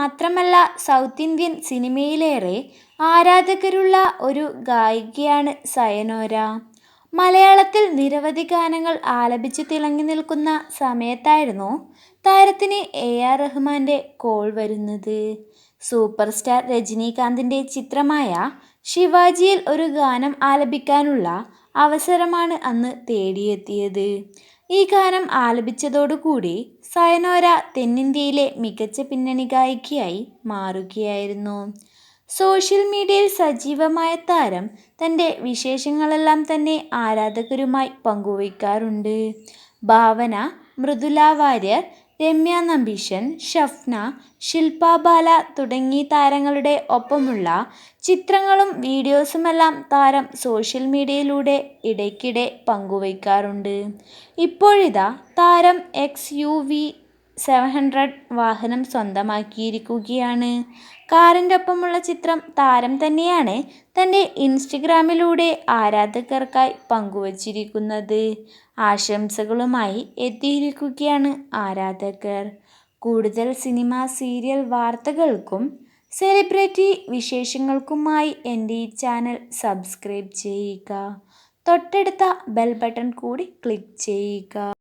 മാത്രമല്ല south Indian സിനിമയിലേറെ ആരാധകരുള്ള ഒരു ഗായികയാണ് സയനോര. മലയാളത്തിൽ നിരവധി ഗാനങ്ങൾ ആലപിച്ച് തിളങ്ങി നിൽക്കുന്ന സമയത്തായിരുന്നു താരത്തിന് AR റഹ്മാന്റെ കോൾ വരുന്നത്. സൂപ്പർ സ്റ്റാർ രജനീകാന്തിന്റെ ചിത്രമായ ശിവാജിയിൽ ഒരു ഗാനം ആലപിക്കാനുള്ള അവസരമാണ് അന്ന് തേടിയെത്തിയത്. ഈ ഗാനം ആലപിച്ചതോടുകൂടി സയനോര തെന്നിന്ത്യയിലെ മികച്ച പിന്നണി ഗായികയായി മാറുകയായിരുന്നു. സോഷ്യൽ മീഡിയയിൽ സജീവമായ താരം തൻ്റെ വിശേഷങ്ങളെല്ലാം തന്നെ ആരാധകരുമായി പങ്കുവയ്ക്കാറുണ്ട്. ഭാവന, മൃദുല വാര്യർ, രമ്യ നമ്പീശൻ, ഷഫ്ന, ശില്പ ബാല തുടങ്ങി താരങ്ങളുടെ ഒപ്പമുള്ള ചിത്രങ്ങളും വീഡിയോസുമെല്ലാം താരം സോഷ്യൽ മീഡിയയിലൂടെ ഇടയ്ക്കിടെ പങ്കുവയ്ക്കാറുണ്ട്. ഇപ്പോഴിതാ താരം XUV 700 വാഹനം സ്വന്തമാക്കിയിരിക്കുകയാണ്. കാറിൻ്റെ ഒപ്പമുള്ള ചിത്രം താരം തന്നെയാണ് തൻ്റെ ഇൻസ്റ്റഗ്രാമിലൂടെ ആരാധകർക്കായി പങ്കുവച്ചിരിക്കുന്നത്. ആശംസകളുമായി എത്തിയിരിക്കുകയാണ് ആരാധകർ. കൂടുതൽ സിനിമ, സീരിയൽ വാർത്തകൾക്കും സെലിബ്രിറ്റി വിശേഷങ്ങൾക്കുമായി എൻ്റെ ഈ ചാനൽ സബ്സ്ക്രൈബ് ചെയ്യുക. തൊട്ടടുത്ത ബെൽ ബട്ടൺ കൂടി ക്ലിക്ക് ചെയ്യുക.